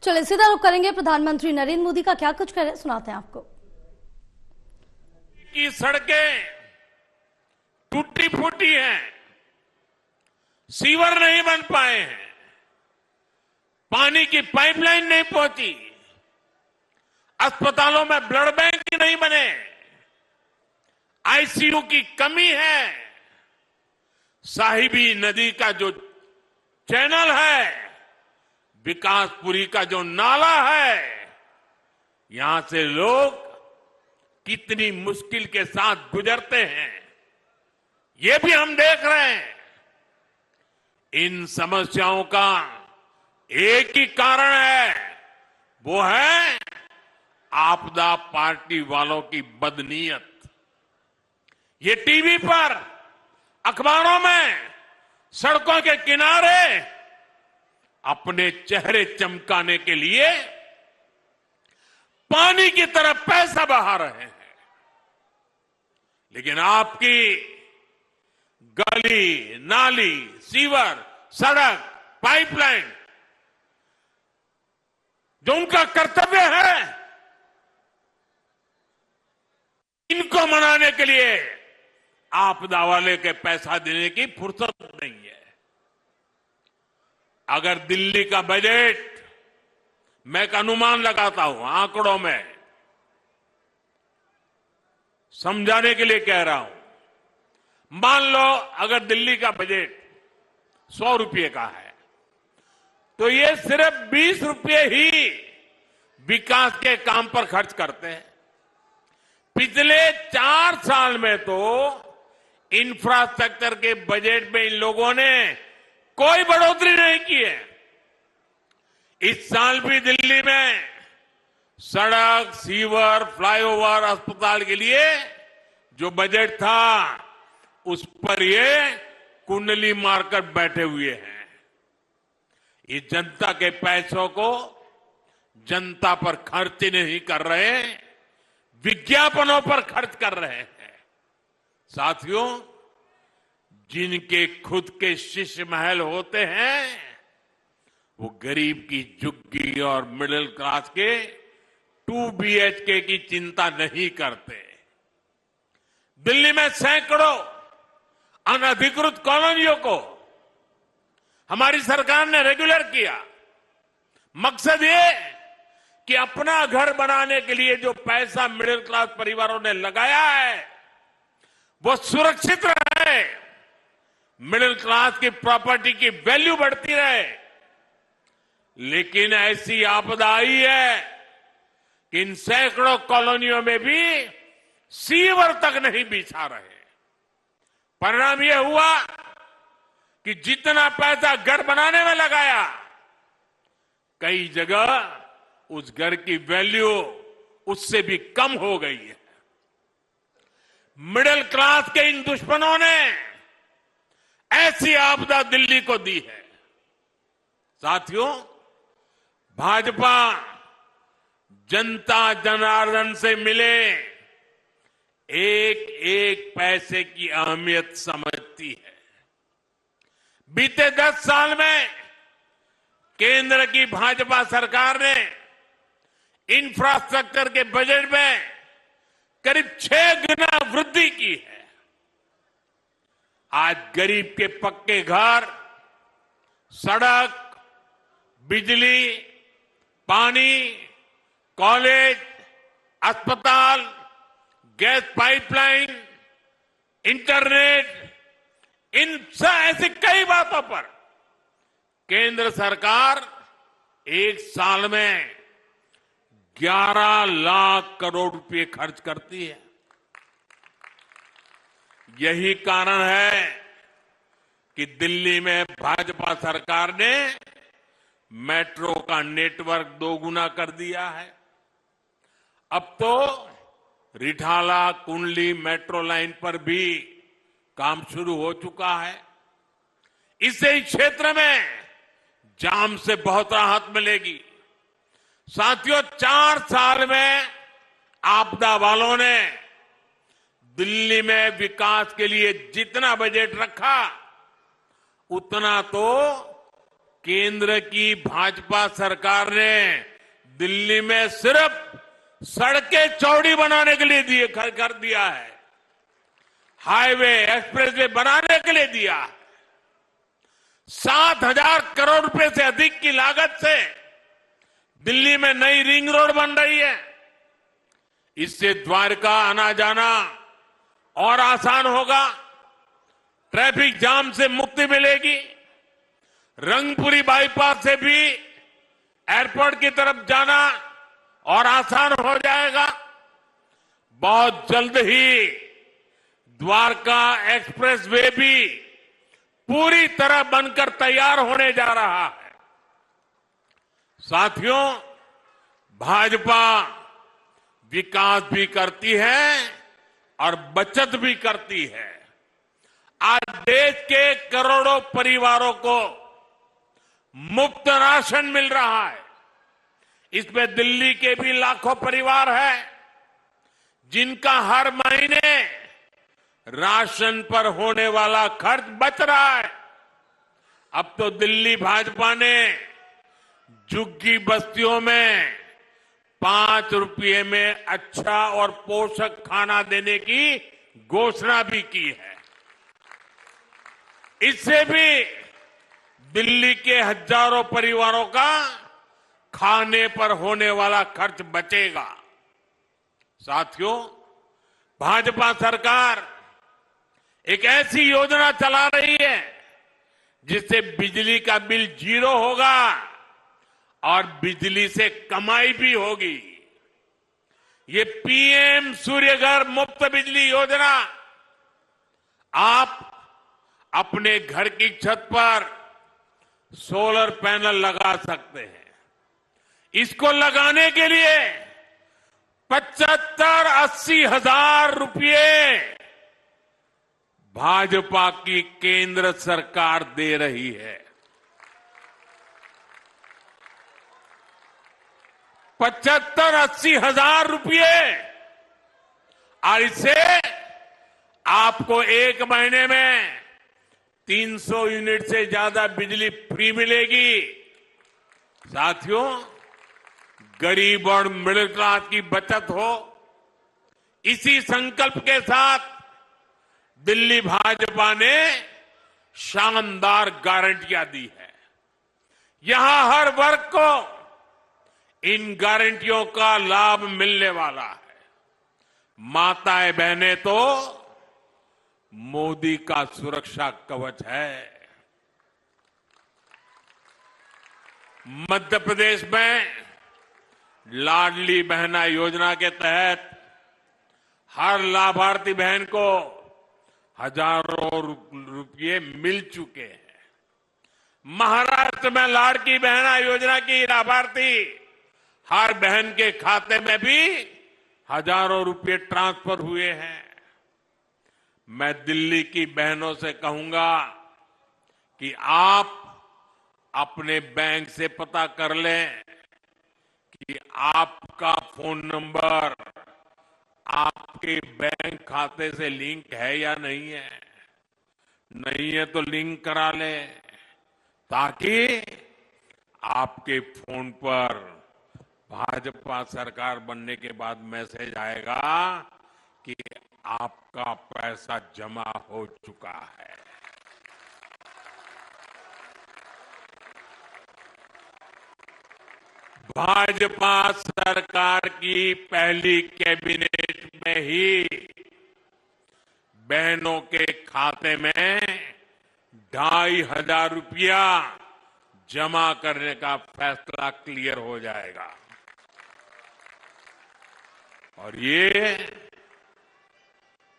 चलिए सीधा रुख करेंगे प्रधानमंत्री नरेंद्र मोदी का क्या कुछ कह रहे हैं, सुनाते हैं आपको। की सड़कें टूटी फूटी हैं, सीवर नहीं बन पाए हैं, पानी की पाइपलाइन नहीं पहुंची, अस्पतालों में ब्लड बैंक नहीं बने, आईसीयू की कमी है, साहिबी नदी का जो चैनल है, विकासपुरी का जो नाला है, यहां से लोग कितनी मुश्किल के साथ गुजरते हैं, ये भी हम देख रहे हैं। इन समस्याओं का एक ही कारण है, वो है आपदा पार्टी वालों की बदनीयत। ये टीवी पर, अखबारों में, सड़कों के किनारे अपने चेहरे चमकाने के लिए पानी की तरफ पैसा बहा रहे हैं, लेकिन आपकी गली, नाली, सीवर, सड़क, पाइपलाइन, जो उनका कर्तव्य है, इनको मनाने के लिए आपदा वाले के पैसा देने की फुर्सत नहीं है। अगर दिल्ली का बजट, मैं एक अनुमान लगाता हूं, आंकड़ों में समझाने के लिए कह रहा हूं, मान लो अगर दिल्ली का बजट 100 रुपये का है, तो ये सिर्फ 20 रुपये ही विकास के काम पर खर्च करते हैं। पिछले 4 साल में तो इंफ्रास्ट्रक्चर के बजट में इन लोगों ने कोई बढ़ोतरी नहीं की है। इस साल भी दिल्ली में सड़क, सीवर, फ्लाईओवर, अस्पताल के लिए जो बजट था, उस पर ये कुंडली मारकर बैठे हुए हैं। ये जनता के पैसों को जनता पर खर्च नहीं कर रहे, विज्ञापनों पर खर्च कर रहे हैं। साथियों, जिनके खुद के शीश महल होते हैं, वो गरीब की झुग्गी और मिडिल क्लास के 2 BHK की चिंता नहीं करते। दिल्ली में सैकड़ों अनधिकृत कॉलोनियों को हमारी सरकार ने रेगुलर किया। मकसद ये कि अपना घर बनाने के लिए जो पैसा मिडिल क्लास परिवारों ने लगाया है, वो सुरक्षित रहे, मिडिल क्लास की प्रॉपर्टी की वैल्यू बढ़ती रहे। लेकिन ऐसी आपदा आई है कि इन सैकड़ों कॉलोनियों में भी सीवर तक नहीं बिछा रहे। परिणाम यह हुआ कि जितना पैसा घर बनाने में लगाया, कई जगह उस घर की वैल्यू उससे भी कम हो गई है। मिडिल क्लास के इन दुश्मनों ने ऐसी आपदा दिल्ली को दी है। साथियों, भाजपा जनता जनार्दन से मिले एक एक पैसे की अहमियत समझती है। बीते 10 साल में केंद्र की भाजपा सरकार ने इंफ्रास्ट्रक्चर के बजट में करीब 6 गुना वृद्धि की है। आज गरीब के पक्के घर, सड़क, बिजली, पानी, कॉलेज, अस्पताल, गैस पाइपलाइन, इंटरनेट, इन ऐसी कई बातों पर केंद्र सरकार एक साल में 11 लाख करोड़ रुपए खर्च करती है। यही कारण है कि दिल्ली में भाजपा सरकार ने मेट्रो का नेटवर्क 2 गुना कर दिया है। अब तो रिठाला कुंडली मेट्रो लाइन पर भी काम शुरू हो चुका है। इससे इस क्षेत्र में जाम से बहुत राहत मिलेगी। साथियों, 4 साल में आपदा वालों ने दिल्ली में विकास के लिए जितना बजट रखा, उतना तो केंद्र की भाजपा सरकार ने दिल्ली में सिर्फ सड़कें चौड़ी बनाने के लिए कर दिया है, हाईवे एक्सप्रेसवे बनाने के लिए दिया है। 7,000 करोड़ रुपए से अधिक की लागत से दिल्ली में नई रिंग रोड बन रही है। इससे द्वारका आना जाना और आसान होगा, ट्रैफिक जाम से मुक्ति मिलेगी, रंगपुरी बाईपास से भी एयरपोर्ट की तरफ जाना और आसान हो जाएगा। बहुत जल्द ही द्वारका एक्सप्रेसवे भी पूरी तरह बनकर तैयार होने जा रहा है। साथियों, भाजपा विकास भी करती है और बचत भी करती है। आज देश के करोड़ों परिवारों को मुफ्त राशन मिल रहा है। इसमें दिल्ली के भी लाखों परिवार हैं जिनका हर महीने राशन पर होने वाला खर्च बच रहा है। अब तो दिल्ली भाजपा ने झुग्गी बस्तियों में 5 रुपये में अच्छा और पोषक खाना देने की घोषणा भी की है। इससे भी दिल्ली के हजारों परिवारों का खाने पर होने वाला खर्च बचेगा। साथियों, भाजपा सरकार एक ऐसी योजना चला रही है जिससे बिजली का बिल 0 होगा और बिजली से कमाई भी होगी। ये पीएम सूर्यघर मुफ्त बिजली योजना आप अपने घर की छत पर सोलर पैनल लगा सकते हैं। इसको लगाने के लिए 75-80 हजार रुपये भाजपा की केंद्र सरकार दे रही है। 75-80 हजार रुपये, और इससे आपको एक महीने में 300 यूनिट से ज्यादा बिजली फ्री मिलेगी। साथियों, गरीब और मिडिल क्लास की बचत हो, इसी संकल्प के साथ दिल्ली भाजपा ने शानदार गारंटियां दी है। यहां हर वर्ग को इन गारंटियों का लाभ मिलने वाला है। माताएं बहनें तो मोदी का सुरक्षा कवच है। मध्य प्रदेश में लाडली बहना योजना के तहत हर लाभार्थी बहन को हजारों रुपये मिल चुके हैं। महाराष्ट्र में लाड़की बहना योजना की लाभार्थी हर बहन के खाते में भी हजारों रुपये ट्रांसफर हुए हैं। मैं दिल्ली की बहनों से कहूंगा कि आप अपने बैंक से पता कर लें कि आपका फोन नंबर आपके बैंक खाते से लिंक है या नहीं है। नहीं है तो लिंक करा लें, ताकि आपके फोन पर भाजपा सरकार बनने के बाद मैसेज आएगा कि आपका पैसा जमा हो चुका है। भाजपा सरकार की पहली कैबिनेट में ही बहनों के खाते में 2,500 रुपया जमा करने का फैसला क्लियर हो जाएगा। और ये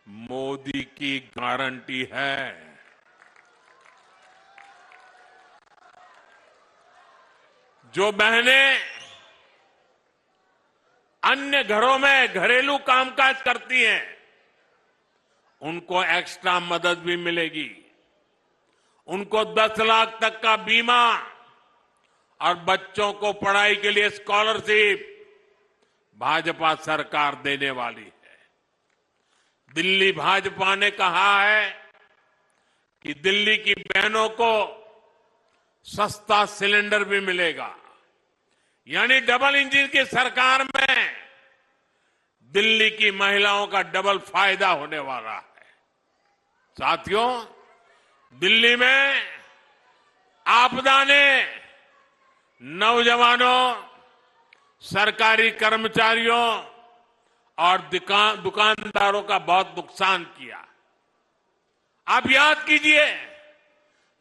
मोदी की गारंटी है। जो बहनें अन्य घरों में घरेलू कामकाज करती हैं, उनको एक्स्ट्रा मदद भी मिलेगी। उनको 10 लाख तक का बीमा और बच्चों को पढ़ाई के लिए स्कॉलरशिप भाजपा सरकार देने वाली है। दिल्ली भाजपा ने कहा है कि दिल्ली की बहनों को सस्ता सिलेंडर भी मिलेगा। यानी डबल इंजन की सरकार में दिल्ली की महिलाओं का डबल फायदा होने वाला है। साथियों, दिल्ली में आपदा ने नौजवानों, सरकारी कर्मचारियों और दुकानदारों का बहुत नुकसान किया। आप याद कीजिए,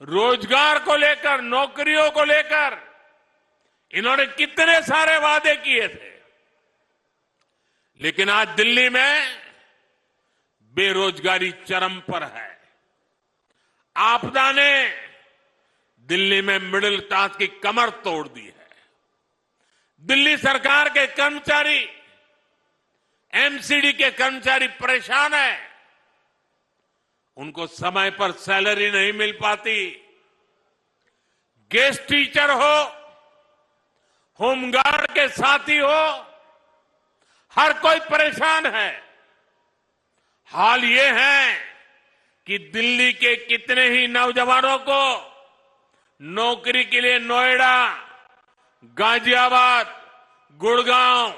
रोजगार को लेकर, नौकरियों को लेकर इन्होंने कितने सारे वादे किए थे, लेकिन आज दिल्ली में बेरोजगारी चरम पर है। आपदा ने दिल्ली में मिडिल क्लास की कमर तोड़ दी है। दिल्ली सरकार के कर्मचारी, एमसीडी के कर्मचारी परेशान है। उनको समय पर सैलरी नहीं मिल पाती। गेस्ट टीचर हो, होमगार्ड के साथी हो, हर कोई परेशान है। हाल ये है कि दिल्ली के कितने ही नौजवानों को नौकरी के लिए नोएडा, गाजियाबाद, गुड़गांव,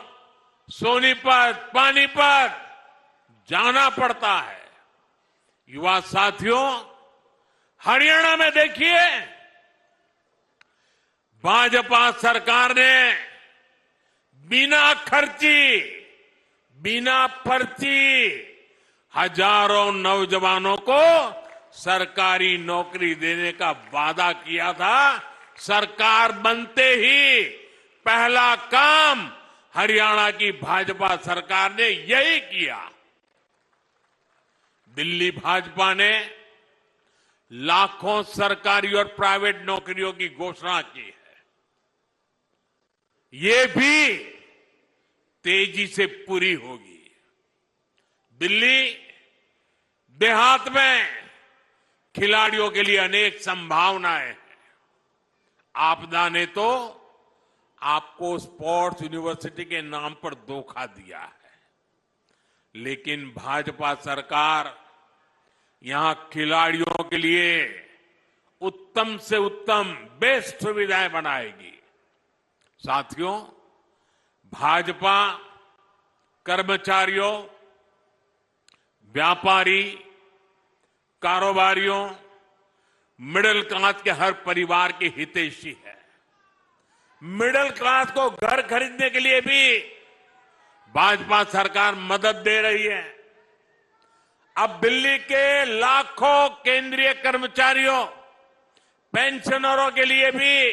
सोनीपत, पानीपत जाना पड़ता है। युवा साथियों, हरियाणा में देखिए, भाजपा सरकार ने बिना खर्ची, बिना पर्ची हजारों नौजवानों को सरकारी नौकरी देने का वादा किया था। सरकार बनते ही पहला काम हरियाणा की भाजपा सरकार ने यही किया। दिल्ली भाजपा ने लाखों सरकारी और प्राइवेट नौकरियों की घोषणा की है। ये भी तेजी से पूरी होगी। दिल्ली देहात में खिलाड़ियों के लिए अनेक संभावनाएं हैं। आपदा ने तो आपको स्पोर्ट्स यूनिवर्सिटी के नाम पर धोखा दिया है, लेकिन भाजपा सरकार यहां खिलाड़ियों के लिए उत्तम से उत्तम बेस्ट सुविधाएं बनाएगी। साथियों, भाजपा कर्मचारियों, व्यापारी, कारोबारियों, मिडिल क्लास के हर परिवार की हितैषी है। मिडिल क्लास को घर खरीदने के लिए भी भाजपा सरकार मदद दे रही है। अब दिल्ली के लाखों केंद्रीय कर्मचारियों, पेंशनरों के लिए भी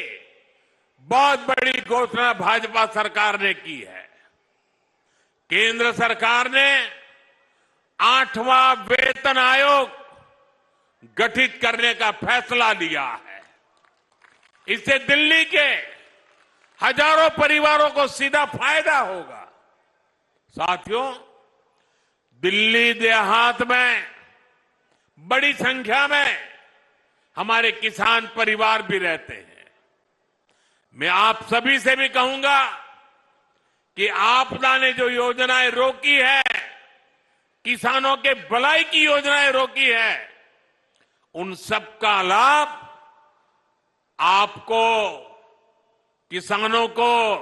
बहुत बड़ी घोषणा भाजपा सरकार ने की है। केंद्र सरकार ने 8वां वेतन आयोग गठित करने का फैसला लिया है। इससे दिल्ली के हजारों परिवारों को सीधा फायदा होगा। साथियों, दिल्ली देहात में बड़ी संख्या में हमारे किसान परिवार भी रहते हैं। मैं आप सभी से भी कहूंगा कि आपदा ने जो योजनाएं रोकी है, किसानों के भलाई की योजनाएं रोकी है, उन सबका लाभ आपको, किसानों को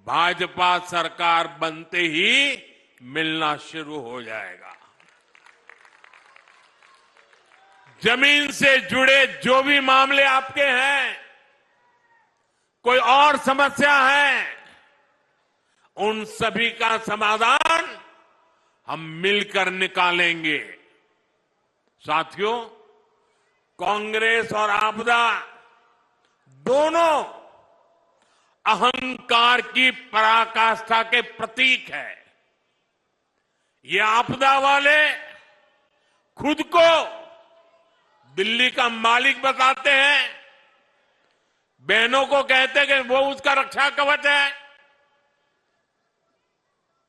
भाजपा सरकार बनते ही मिलना शुरू हो जाएगा। जमीन से जुड़े जो भी मामले आपके हैं, कोई और समस्या है, उन सभी का समाधान हम मिलकर निकालेंगे। साथियों, कांग्रेस और आपदा दोनों अहंकार की पराकाष्ठा के प्रतीक है। ये आपदा वाले खुद को दिल्ली का मालिक बताते हैं, बहनों को कहते हैं कि वो उसका रक्षा कवच है।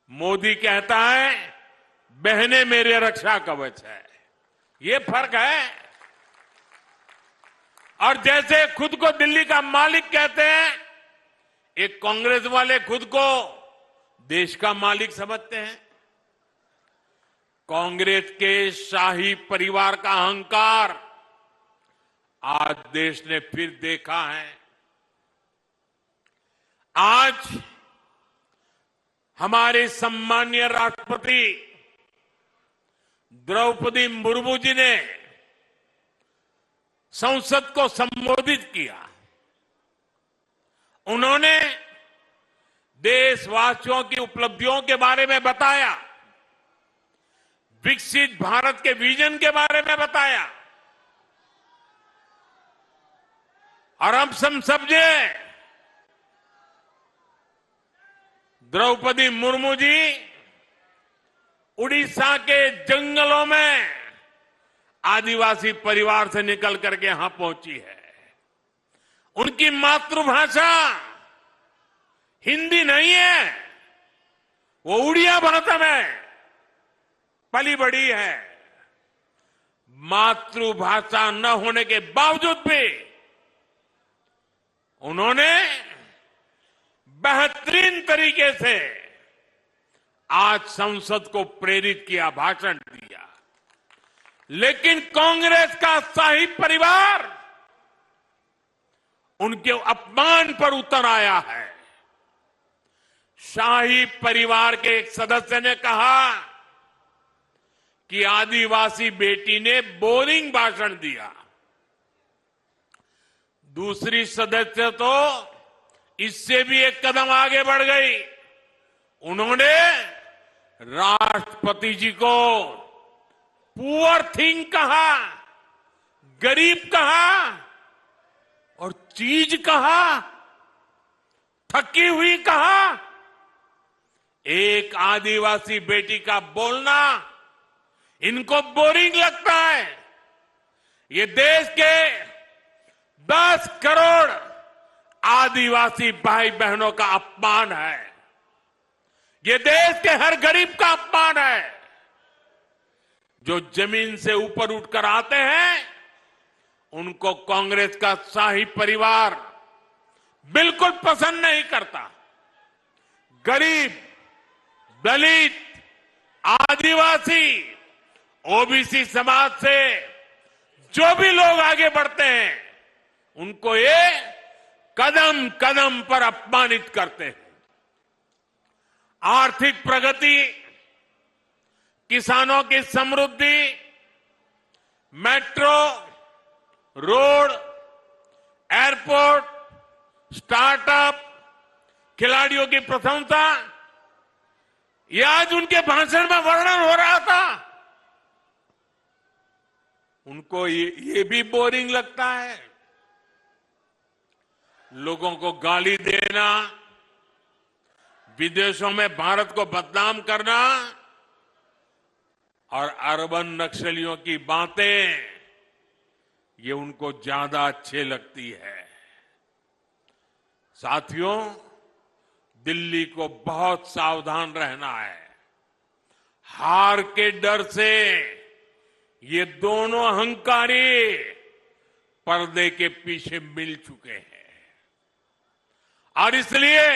मोदी कहता है बहनें मेरे रक्षा कवच है। ये फर्क है। और जैसे खुद को दिल्ली का मालिक कहते हैं, एक कांग्रेस वाले खुद को देश का मालिक समझते हैं। कांग्रेस के शाही परिवार का अहंकार आज देश ने फिर देखा है। आज हमारे सम्मानीय राष्ट्रपति द्रौपदी मुर्मू जी ने संसद को संबोधित किया। उन्होंने देशवासियों की उपलब्धियों के बारे में बताया, विकसित भारत के विजन के बारे में बताया। और हम सब समझे द्रौपदी मुर्मू जी उड़ीसा के जंगलों में आदिवासी परिवार से निकल करके यहां पहुंची है। उनकी मातृभाषा हिंदी नहीं है, वो उड़िया भाषा में पली बड़ी है। मातृभाषा न होने के बावजूद भी उन्होंने बेहतरीन तरीके से आज संसद को प्रेरित किया, भाषण दिया। लेकिन कांग्रेस का शाही परिवार उनके अपमान पर उतर आया है। शाही परिवार के एक सदस्य ने कहा कि आदिवासी बेटी ने बोरिंग भाषण दिया। दूसरी सदस्य तो इससे भी एक कदम आगे बढ़ गई। उन्होंने राष्ट्रपति जी को पुअर थिंग कहा, गरीब कहा और चीज कहा, थकी हुई कहा। एक आदिवासी बेटी का बोलना इनको बोरिंग लगता है। ये देश के 10 करोड़ आदिवासी भाई बहनों का अपमान है। ये देश के हर गरीब का अपमान है। जो जमीन से ऊपर उठकर आते हैं उनको कांग्रेस का शाही परिवार बिल्कुल पसंद नहीं करता। गरीब, दलित, आदिवासी, ओबीसी समाज से जो भी लोग आगे बढ़ते हैं उनको ये कदम कदम पर अपमानित करते हैं। आर्थिक प्रगति, किसानों की समृद्धि, मेट्रो, रोड, एयरपोर्ट, स्टार्टअप, खिलाड़ियों की प्रशंसा, ये आज उनके भाषण में वर्णन हो रहा था। उनको ये भी बोरिंग लगता है। लोगों को गाली देना, विदेशों में भारत को बदनाम करना और अर्बन नक्सलियों की बातें, ये उनको ज्यादा अच्छे लगती है। साथियों, दिल्ली को बहुत सावधान रहना है। हार के डर से ये दोनों अहंकारी पर्दे के पीछे मिल चुके हैं। और इसलिए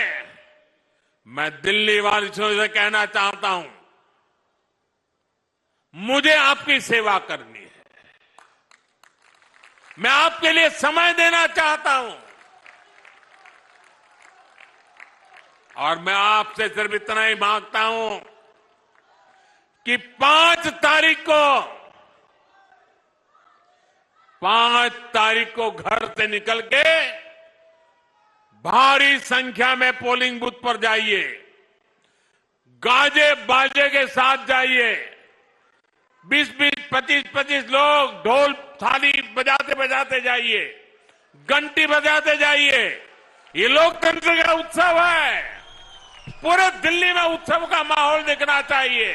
मैं दिल्ली वासियों से कहना चाहता हूं, मुझे आपकी सेवा करनी है। मैं आपके लिए समय देना चाहता हूं और मैं आपसे सिर्फ इतना ही मांगता हूं कि 5 तारीख को घर से निकल के भारी संख्या में पोलिंग बूथ पर जाइए, गाजे बाजे के साथ जाइए। 20-20, 25-25 लोग ढोल थाली बजाते बजाते जाइए, घंटी बजाते जाइए। ये लोकतंत्र का उत्सव है। पूरे दिल्ली में उत्सव का माहौल दिखना चाहिए।